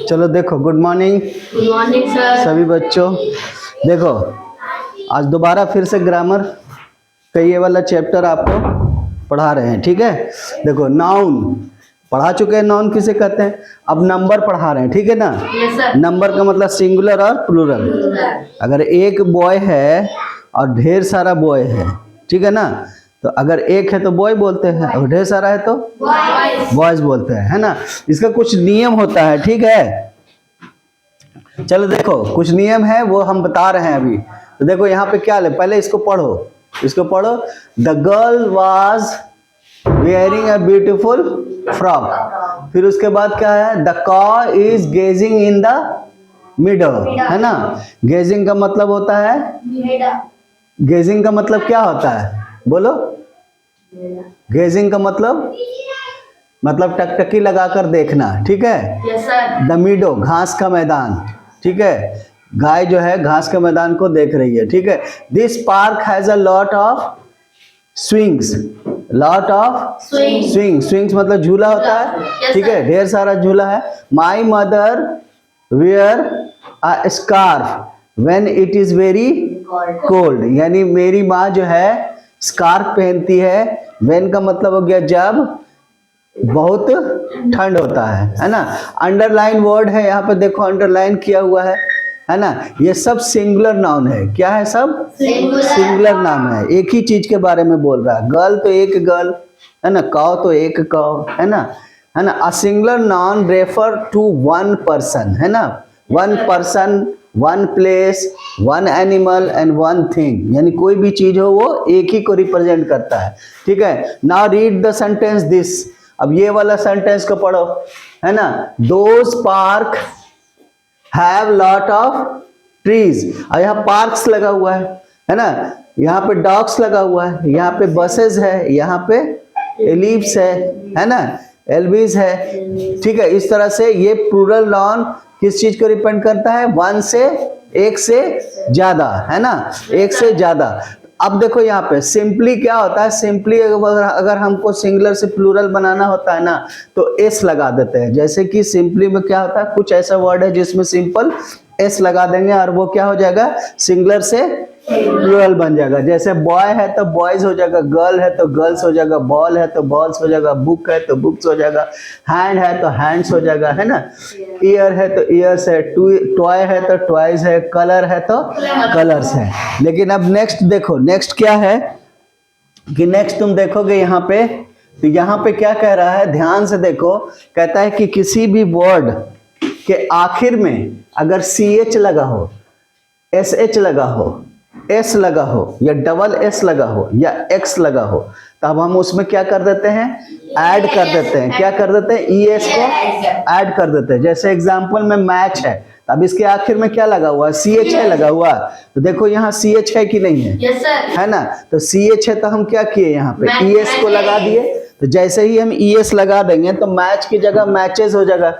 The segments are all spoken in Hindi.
चलो देखो, good morning. Good morning sir. सभी बच्चों देखो, आज दोबारा फिर से ग्रामर का ये वाला चैप्टर आपको पढ़ा रहे हैं, ठीक है। देखो, नाउन पढ़ा चुके हैं, नाउन किसे कहते हैं। अब नंबर पढ़ा रहे हैं, ठीक है ना। Yes sir. नंबर का मतलब सिंगुलर और प्लूरल। अगर एक बॉय है और ढेर सारा बॉय है, ठीक है ना, तो अगर एक है तो बॉय बोलते हैं, और ढेर सारा है तो बॉयज बोलते हैं, है ना। इसका कुछ नियम होता है, ठीक है। चलो देखो, कुछ नियम है वो हम बता रहे हैं अभी। तो देखो यहाँ पे क्या है, पहले इसको पढ़ो, इसको पढ़ो। The girl was wearing a beautiful frock. फिर उसके बाद क्या है, द कॉ इज गेजिंग इन द मिडो, है ना। गेजिंग का मतलब होता है, गेजिंग का मतलब क्या होता है, बोलो। गेजिंग का मतलब टकटकी लगाकर देखना, ठीक है। Yes sir. द मीडो, घास का मैदान, ठीक है। गाय जो है घास के मैदान को देख रही है, ठीक है। This park has a lot of swings, lot of swings मतलब झूला होता है, ठीक है। ढेर सारा झूला है। My mother wear a scarf when it is very cold, यानी मेरी माँ जो है स्कार्फ पहनती है। व्हेन का मतलब हो गया जब बहुत ठंड होता है ना। अंडरलाइन वर्ड है यहाँ पे, देखो अंडरलाइन किया हुआ है ना। ये सब सिंगुलर नाउन है। क्या है, सब सिंगुलर नाउन है, एक ही चीज के बारे में बोल रहा है। गर्ल तो एक गर्ल है ना, काउ तो एक काउ, है ना। A singular noun refer to one person, है ना। One person, one place, one animal and one thing, यानी कोई भी चीज हो वो एक ही को रिप्रेजेंट करता है, ठीक है। Now read the sentence this. अब ये वाला सेंटेंस को पढ़ो, है ना। Those park have lot of trees. और यहाँ पार्क्स लगा हुआ है ना। यहाँ पे डॉग्स लगा हुआ है, यहाँ पे बसेस है, यहाँ पे एलिप्स है ना, एल्विस है, ठीक है। इस तरह से ये प्लूरल नाउन किस चीज को रिप्रेजेंट करता है, वन से, एक से ज्यादा, है ना, एक से ज्यादा। अब देखो यहाँ पे सिंपली क्या होता है, सिंपली अगर हमको सिंगुलर से प्लूरल बनाना होता है ना, तो एस लगा देते हैं। जैसे कि सिंपली में क्या होता है, कुछ ऐसा वर्ड है जिसमें सिंपल एस लगा देंगे और वो क्या हो जाएगा, सिंगुलर से प्लूरल बन जाएगा। जैसे बॉय है तो बॉयज हो जाएगा, गर्ल है तो गर्ल्स हो जाएगा, बॉल है तो बॉल्स हो जाएगा, बुक है तो बुक्स हो जाएगा, हैंड है तो हैंड्स हो जाएगा, है ना। ईयर है तो ईयर्स है, टॉय है तो टॉयज है, कलर है तो कलर्स है। लेकिन अब नेक्स्ट देखो, नेक्स्ट क्या है कि नेक्स्ट तुम देखोगे यहाँ पे, तो यहाँ पे क्या कह रहा है, ध्यान से देखो। कहता है कि किसी भी वर्ड के आखिर में अगर CH लगा हो, SH लगा हो, S लगा हो, या डबल S लगा हो, या X लगा हो, तब हम उसमें क्या कर देते हैं, ऐड कर देते हैं। क्या कर देते हैं, ES को ऐड कर देते हैं। जैसे एग्जांपल में मैच है, अब इसके आखिर में क्या लगा हुआ है, CH है लगा हुआ। तो देखो यहाँ CH है कि नहीं है, यस सर, है ना। तो CH है तो हम क्या किए, यहाँ पे ES को लगा दिए। तो जैसे ही हम ES लगा देंगे तो मैच की जगह मैचेस हो जाएगा।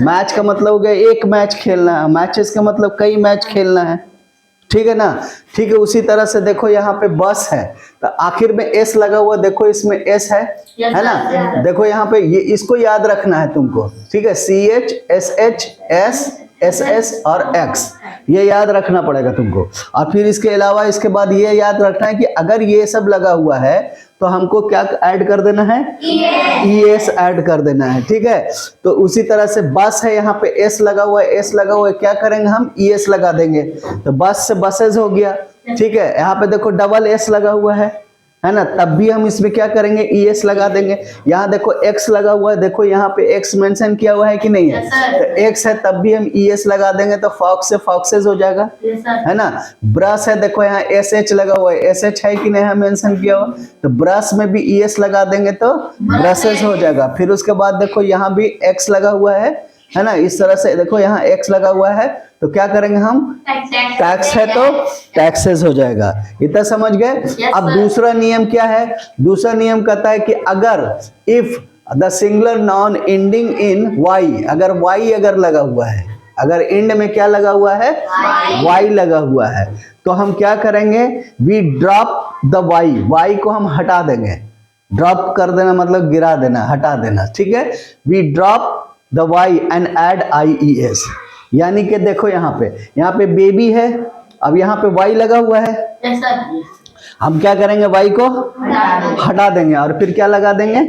मैच का मतलब हो गया एक मैच खेलना है, मैचेस का मतलब कई मैच खेलना है, ठीक है ना। ठीक है, उसी तरह से देखो यहाँ पे बस है तो आखिर में एस लगा हुआ, देखो इसमें एस है ना। देखो यहाँ पे ये इसको याद रखना है तुमको, ठीक है। CH, SH, S, SS और X, ये याद रखना पड़ेगा तुमको। और फिर इसके अलावा इसके बाद ये याद रखना है कि अगर ये सब लगा हुआ है तो हमको क्या ऐड कर देना है, ES ऐड कर देना है, ठीक है। तो उसी तरह से बस है, यहाँ पे S लगा हुआ है, S लगा हुआ है, क्या करेंगे हम, ES लगा देंगे। तो बस से बसेज हो गया, ठीक है। यहाँ पे देखो डबल S लगा हुआ है ना, तब भी हम इसमें क्या करेंगे, ES लगा देंगे। यहाँ देखो X लगा हुआ है, देखो यहाँ पे X मेंशन किया हुआ है कि नहीं है, तो X है तब भी हम ES लगा देंगे, तो फॉक्स से फॉक्सेस हो जाएगा, है ना। ब्रश है, देखो यहाँ SH लगा हुआ है, SH है कि नहीं है मेंशन किया हुआ, तो ब्रश में भी ES लगा देंगे तो ब्रशेस हो जाएगा। फिर उसके बाद देखो यहाँ भी X लगा हुआ है ना। इस तरह से देखो यहाँ X लगा हुआ है तो क्या करेंगे हम, टैक्स है तो टैक्सेस हो जाएगा। इतना समझ गए। अब दूसरा नियम क्या है, दूसरा नियम कहता है कि अगर if the singular noun ending in Y, अगर Y अगर लगा हुआ है, अगर एंड में क्या लगा हुआ है, Y लगा हुआ है, तो हम क्या करेंगे, वी ड्रॉप द Y को हम हटा देंगे, ड्रॉप कर देना मतलब गिरा देना, हटा देना, ठीक है। We drop the Y and add IES, यानी कि देखो यहाँ पे बेबी है, अब यहाँ पे वाई लगा हुआ है, हम क्या करेंगे, वाई को हटा देंगे और फिर क्या लगा देंगे,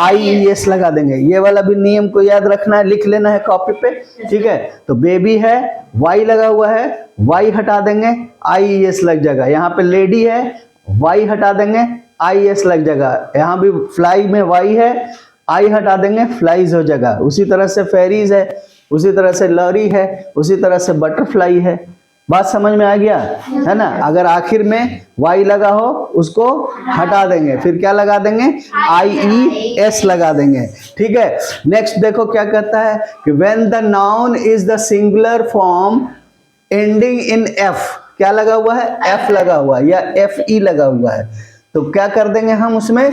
IES लगा देंगे। ये वाला भी नियम को याद रखना है, लिख लेना है कॉपी पे, ठीक है। तो बेबी है, वाई लगा हुआ है, वाई हटा देंगे, IES लग जाएगा। यहाँ पे लेडी है, वाई हटा देंगे, IES लग जाएगा। यहाँ भी फ्लाई में वाई है, आई हटा देंगे, फ्लाइज हो जाएगा। उसी तरह से फेरीज है, उसी तरह से लॉरी है, उसी तरह से बटरफ्लाई है। बात समझ में आ गया है ना। अगर आखिर में वाई लगा हो उसको हटा देंगे, फिर क्या लगा देंगे, IES लगा देंगे, ठीक है। नेक्स्ट देखो क्या कहता है कि when the noun is the singular form ending in F, क्या लगा हुआ है, F लगा हुआ है या FE लगा हुआ है, तो क्या कर देंगे हम उसमें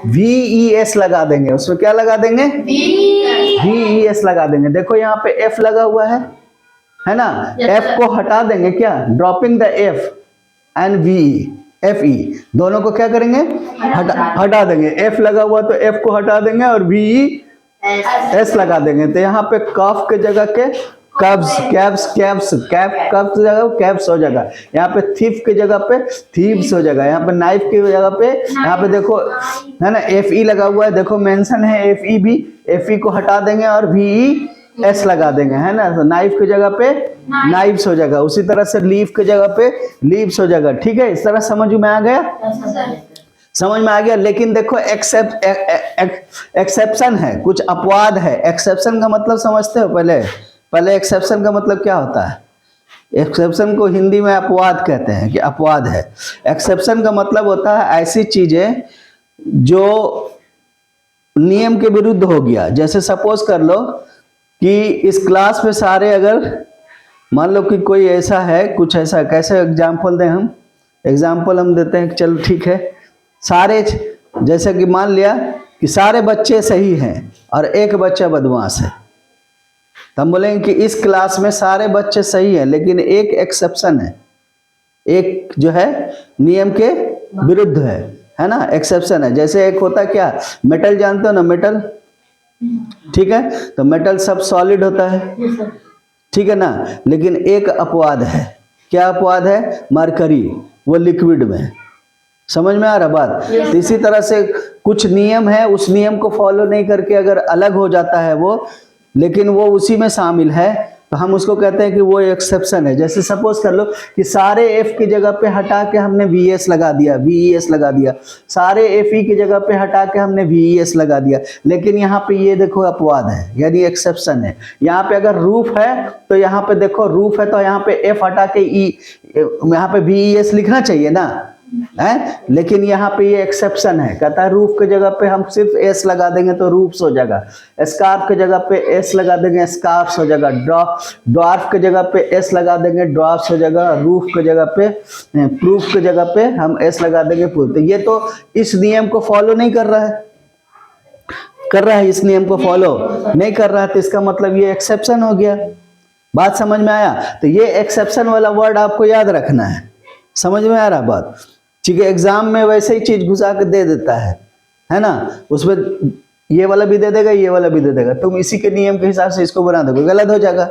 VES लगा देंगे। उसमें क्या लगा देंगे, VES लगा देंगे। देखो यहाँ पे F लगा हुआ है ना, F को हटा देंगे, क्या, dropping the F and FE दोनों को क्या करेंगे, हटा देंगे। F लगा हुआ तो F को हटा देंगे और VES लगा देंगे। तो यहाँ पे कफ के जगह के कब्स, कैप्स जगह कैप्स हो जाएगा। यहाँ पे थीफ के जगह पे थीव्स हो जाएगा। यहाँ पे नाइफ की जगह पे, यहाँ पे देखो है ना FE लगा हुआ है, देखो मेंशन है FE भी, FE को हटा देंगे और VES लगा देंगे, है ना। तो नाइफ की जगह पे नाइफ्स हो जाएगा, उसी तरह से लीफ की जगह पे लीव्स हो जाएगा, ठीक है। इस तरह समझ में आ गया, समझ में आ गया। लेकिन देखो एक्सेप्शन है, कुछ अपवाद है। एक्सेप्शन का मतलब समझते हो, पहले एक्सेप्शन का मतलब क्या होता है। एक्सेप्शन को हिंदी में अपवाद कहते हैं, कि अपवाद है। एक्सेप्शन का मतलब होता है ऐसी चीजें जो नियम के विरुद्ध हो गया। जैसे सपोज कर लो कि इस क्लास में सारे, अगर मान लो कि कोई ऐसा है, कुछ ऐसा, कैसे एग्जाम्पल दें हम, एग्जाम्पल हम देते हैं, चलो ठीक है। सारे, जैसे कि मान लिया कि सारे बच्चे सही हैं और एक बच्चा बदमाश है, तो हम बोलेंगे कि इस क्लास में सारे बच्चे सही हैं लेकिन एक एक्सेप्शन है, एक जो है नियम के विरुद्ध है ना, एक्सेप्शन है। जैसे एक होता है क्या, मेटल जानते हो ना, मेटल, ठीक है। तो मेटल सब सॉलिड होता है, ठीक है ना, लेकिन एक अपवाद है। क्या अपवाद है, मरकरी, वो लिक्विड में। समझ में आ रहा बात। तो इसी तरह से कुछ नियम है, उस नियम को फॉलो नहीं करके अगर अलग हो जाता है वो, लेकिन वो उसी में शामिल है, तो हम उसको कहते हैं कि वो एक्सेप्शन है। जैसे सपोज कर लो कि सारे F की जगह पे हटा के हमने VS लगा दिया, VES लगा दिया, सारे FE की जगह पे हटा के हमने VES लगा दिया, लेकिन यहाँ पे ये देखो अपवाद है, यानी एक्सेप्शन है। यहाँ पे अगर रूफ है तो यहाँ पे देखो रूफ है तो यहाँ पे F हटा के यहाँ पे VES लिखना चाहिए ना, है, लेकिन यहाँ पे ये एक्सेप्शन है। कहता है रूफ के जगह पे हम सिर्फ S लगा देंगे तो रूफ्स हो जाएगा, स्कार्फ के जगह पे S लगा देंगे स्कार्फ्स हो जाएगा, ड्वार्फ के जगह पे S लगा देंगे ड्वार्फ्स हो जाएगा, रूफ के जगह पे, प्रूफ के जगह पे हम S लगा देंगे प्रूफ। तो ये तो इस नियम को फॉलो नहीं कर रहा है, इस नियम को फॉलो नहीं कर रहा है, तो इसका मतलब ये एक्सेप्शन हो गया। बात समझ में आया। तो ये एक्सेप्शन वाला वर्ड आपको याद रखना है। समझ में आ रहा बात, ठीक है। एग्जाम में वैसे ही चीज घुसा के दे देता है ना, उसमें ये वाला भी दे देगा, ये वाला भी दे देगा, तुम इसी के नियम के हिसाब से इसको बना दोगे, गलत हो जाएगा,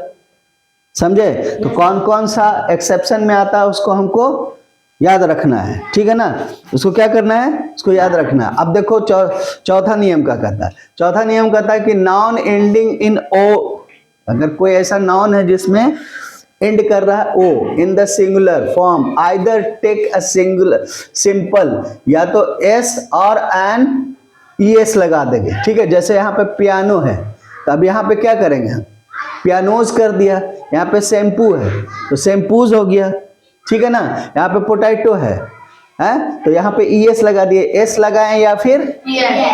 समझे। तो कौन कौन सा एक्सेप्शन में आता है उसको हमको याद रखना है, ठीक है ना। उसको क्या करना है, उसको याद रखना है। अब देखो चौथा नियम क्या कहता है। चौथा नियम कहता है कि नाउन एंडिंग इन O, अगर कोई ऐसा नाउन है जिसमें एंड कर रहा है O in the singular form, either take a singular simple, या तो S और एन ES लगा देंगे, ठीक है। जैसे यहाँ पे पियानो है, तो अब यहाँ पे क्या करेंगे हम, पियानोज कर दिया। यहाँ पे शैम्पू है तो शैम्पूज हो गया, ठीक है ना। यहाँ पे पोटैटो है, तो यहाँ पे ES लगा दिए, S लगाएं या फिर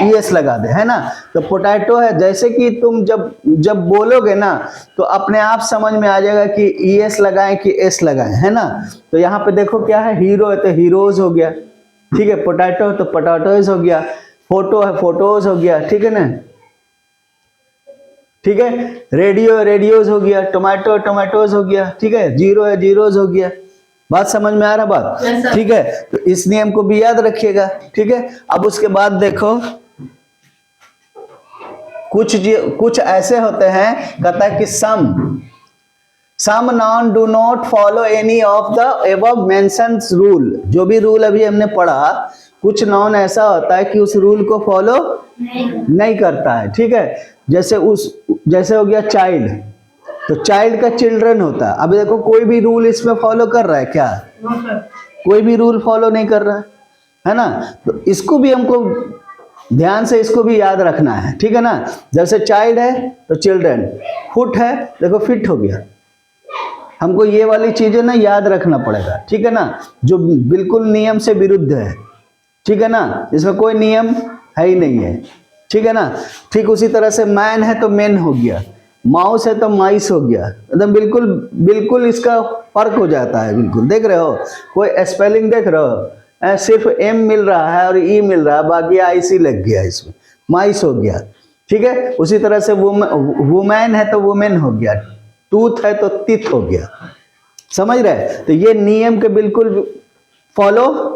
ES लगा दे, है ना। तो पोटैटो है, जैसे कि तुम जब बोलोगे ना तो अपने आप समझ में आ जाएगा कि ES लगाएं कि S लगाएं, है ना। तो यहाँ पे देखो क्या है, हीरो है तो हीरोज हो गया, ठीक है। पोटैटो है तो पोटैटोज हो गया, फोटो है फोटोज हो गया, ठीक है ना, ठीक है। रेडियो रेडियोज हो गया, टोमेटो टोमेटोज हो गया, ठीक है। जीरो है जीरोज हो गया, बात समझ में आ रहा बात? Yes, sir. ठीक है, तो इस नियम को भी याद रखिएगा। ठीक है, अब उसके बाद देखो कुछ ऐसे होते हैं, कहता है कि some noun do not follow any of the above mentioned rule. जो भी रूल अभी हमने पढ़ा, कुछ नॉन ऐसा होता है कि उस रूल को फॉलो नहीं करता है। ठीक है, जैसे हो गया चाइल्ड, तो चाइल्ड का चिल्ड्रन होता है। अभी देखो कोई भी रूल इसमें फॉलो कर रहा है क्या? कोई भी रूल फॉलो नहीं कर रहा है ना? तो इसको भी हमको ध्यान से इसको भी याद रखना है। ठीक है ना? जैसे चाइल्ड है तो चिल्ड्रन, फुट है देखो फिट हो गया। हमको ये वाली चीजें ना याद रखना पड़ेगा। ठीक है ना? जो बिल्कुल नियम से विरुद्ध है। ठीक है ना? इसमें कोई नियम है ही नहीं है। ठीक है ना? ठीक उसी तरह से मैन है तो मेन हो गया, माउस है तो माइस हो गया। एकदम बिल्कुल इसका फर्क हो जाता है। बिल्कुल देख रहे हो, कोई स्पेलिंग देख रहे हो, सिर्फ एम मिल रहा है और ई मिल रहा है, बाकी आईसी लग गया, इसमें माइस हो गया। ठीक है, उसी तरह से वुमेन है तो वुमेन हो गया, टूथ है तो तिथ हो गया। समझ रहे? तो ये नियम को बिल्कुल फॉलो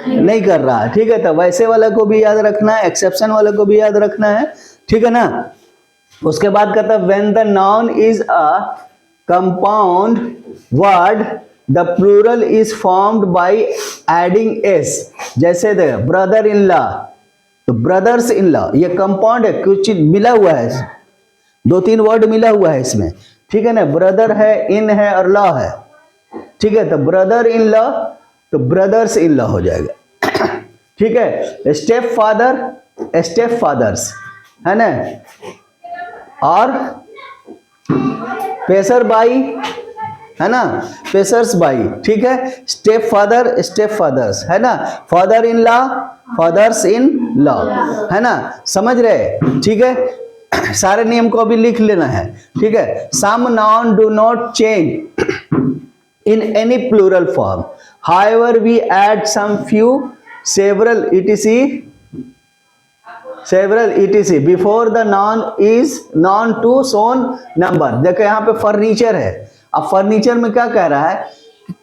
नहीं कर रहा है। ठीक है, तो वैसे वाला को भी याद रखना है, एक्सेप्शन वाला को भी याद रखना है। ठीक है ना? उसके बाद कहता है when the noun is a compound word the plural is formed by adding S. जैसे दे ब्रदर इन लॉ, तो ब्रदर्स इन लॉ ये कंपाउंड है, कुछ चीज मिला हुआ है, 2-3 वर्ड मिला हुआ है इसमें। ठीक है ना? ब्रदर है, इन है और लॉ है। ठीक है, तो ब्रदर इन लॉ तो ब्रदर्स इन लॉ हो जाएगा। ठीक है, स्टेप फादर्स है ना, और पेसर बाई है ना, पेसर्स बाई। ठीक है, स्टेप फादर्स है ना, father in law fathers in law है ना। समझ रहे? ठीक है, सारे नियम को अभी लिख लेना है। ठीक है, some noun do not change in any plural form, however we add some few several etc before the noun is noun to shown number। देखो यहाँ पे फर्नीचर है। अब फर्नीचर में क्या कह रहा है,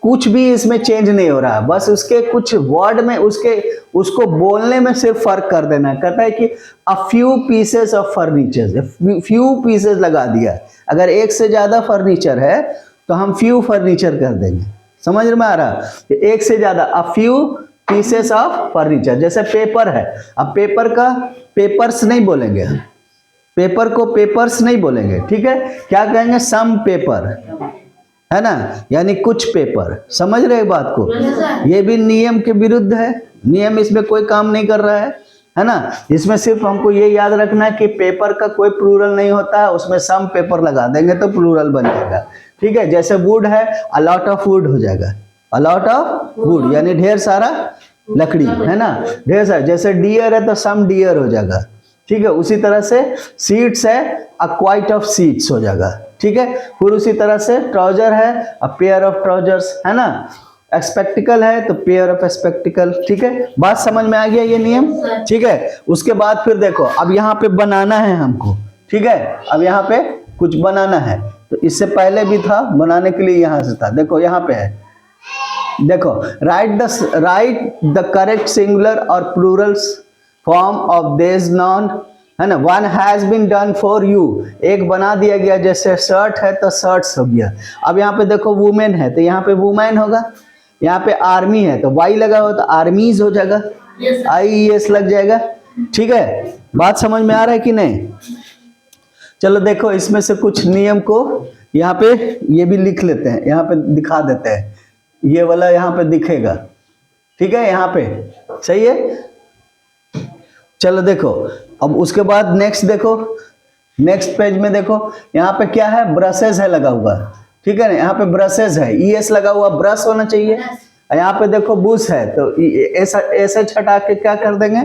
कुछ भी इसमें चेंज नहीं हो रहा है, बस उसके कुछ वर्ड में उसको बोलने में सिर्फ फर्क कर देना है। कहता है कि a few pieces of furniture, few pieces लगा दिया। अगर एक से ज्यादा फर्नीचर है तो हम फ्यू फर्नीचर कर देंगे। समझ में आ रहा? एक से ज्यादा, a few pieces of furniture. जैसे पेपर है, अब पेपर का पेपर्स नहीं बोलेंगे, पेपर को पेपर्स नहीं बोलेंगे। ठीक है, क्या कहेंगे? सम पेपर है ना, यानी कुछ पेपर। समझ रहे बात को? ये भी नियम के विरुद्ध है, नियम इसमें कोई काम नहीं कर रहा है ना। इसमें सिर्फ हमको ये याद रखना है कि पेपर का कोई प्लूरल नहीं होता है, उसमें सम पेपर लगा देंगे तो प्लूरल बन जाएगा। ठीक है, जैसे वुड है, अ लॉट ऑफ वुड हो जाएगा, अ लॉट ऑफ वुड यानी ढेर सारा लकड़ी है ना, ढेर सारा। जैसे डियर है तो सम डियर हो जाएगा। ठीक है, उसी तरह से सीट्स है, अ क्वाइट ऑफ सीट्स हो जाएगा। ठीक है, फिर उसी तरह से ट्राउजर है, अ पेयर ऑफ ट्राउजर्स है ना, स्पेक्टिकल है तो पेयर ऑफ स्पेक्टिकल। ठीक है, बात समझ में आ गया ये नियम? ठीक है, उसके बाद फिर देखो अब यहाँ पे बनाना है हमको। ठीक है, अब यहाँ पे कुछ बनाना है, तो इससे पहले भी था, बनाने के लिए यहाँ से था। देखो यहाँ पे है, देखो राइट द करेक्ट सिंगुलर और plurals form of this noun है ना। One has been done for you, एक बना दिया गया। जैसे शर्ट है तो शर्ट्स हो गया। अब यहाँ पे देखो वुमेन है तो यहाँ पे वुमेन होगा, यहाँ पे आर्मी है तो वाई लगा हो तो आर्मीज हो जाएगा, IES लग जाएगा। ठीक है, बात समझ में आ रहा है कि नहीं? चलो देखो इसमें से कुछ नियम को यहाँ पे ये भी लिख लेते हैं, यहाँ पे दिखा देते हैं। ये वाला यहाँ पे दिखेगा। ठीक है, यहाँ पे सही है। चलो देखो अब उसके बाद नेक्स्ट देखो, नेक्स्ट पेज में देखो यहाँ पे क्या है, ब्रशेज है लगा हुआ। ठीक है ना, यहाँ पे ब्रशेज है, ES लगा हुआ, ब्रश होना चाहिए। यहाँ पे देखो बुश है तो SH हटा के क्या कर देंगे,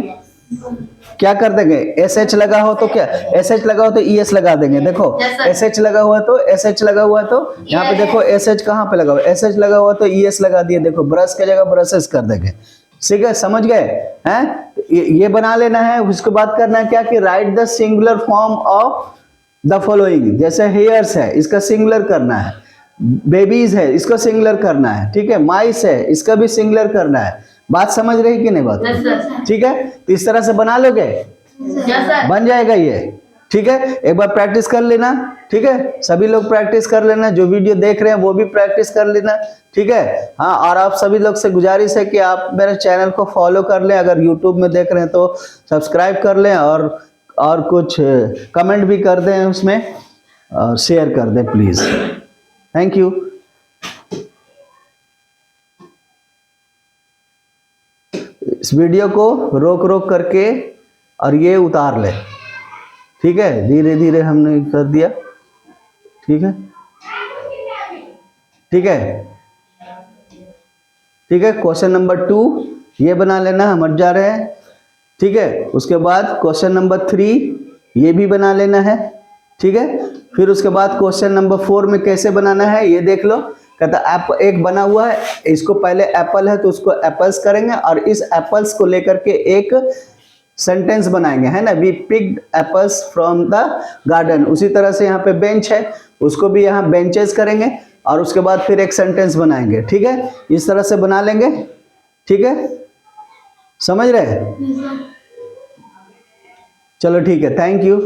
क्या कर देंगे, SH लगा हो तो क्या, SH लगा हो तो ES लगा देंगे। देखो SH लगा हुआ तो SH लगा हुआ तो यहाँ पे देखो SH कहाँ पे लगा हुआ, SH लगा हुआ तो ES लगा दिए। देखो ब्रश की जगह ब्रशेस कर देंगे। ठीक है, समझ गए हैं? ये बना लेना है। उसके बाद करना है क्या कि right the singular form of the following. जैसे हेयर्स है, इसका सिंगुलर करना है। बेबीज है, इसको सिंगुलर करना है, ठीक है। माइस है, इसका भी सिंगुलर करना है। बात समझ रही कि नहीं बात? Yes, sir. ठीक है, तो इस तरह से बना लोगे, Yes, sir. बन जाएगा ये, ठीक है। एक बार प्रैक्टिस कर लेना, ठीक है। सभी लोग प्रैक्टिस कर लेना, जो वीडियो देख रहे हैं वो भी प्रैक्टिस कर लेना, ठीक है। हाँ, और आप सभी लोग से गुजारिश है कि आप मेरे चैनल को फॉलो कर लें, अगर यूट्यूब में देख रहे हैं तो सब्सक्राइब कर लें, और कुछ कमेंट भी कर दें उसमें, और शेयर कर दें प्लीज़। Thank you. इस वीडियो को रोक रोक करके और ये उतार ले, ठीक है। धीरे धीरे हमने कर दिया, ठीक है, ठीक है, ठीक है। क्वेश्चन नंबर 2 ये बना लेना, हम हट जा रहे हैं, ठीक है। उसके बाद क्वेश्चन नंबर 3 ये भी बना लेना है, ठीक है। फिर उसके बाद क्वेश्चन नंबर 4 में कैसे बनाना है ये देख लो। कहता ऐप एक बना हुआ है, इसको पहले एप्पल है तो उसको एप्पल्स करेंगे, और इस एप्पल्स को लेकर के एक सेंटेंस बनाएंगे, है ना। We picked apples from the garden. उसी तरह से यहाँ पे बेंच है, उसको भी यहाँ बेंचेस करेंगे, और उसके बाद फिर एक सेंटेंस बनाएंगे, ठीक है। इस तरह से बना लेंगे, ठीक है। समझ रहे हैं? चलो ठीक है, थैंक यू।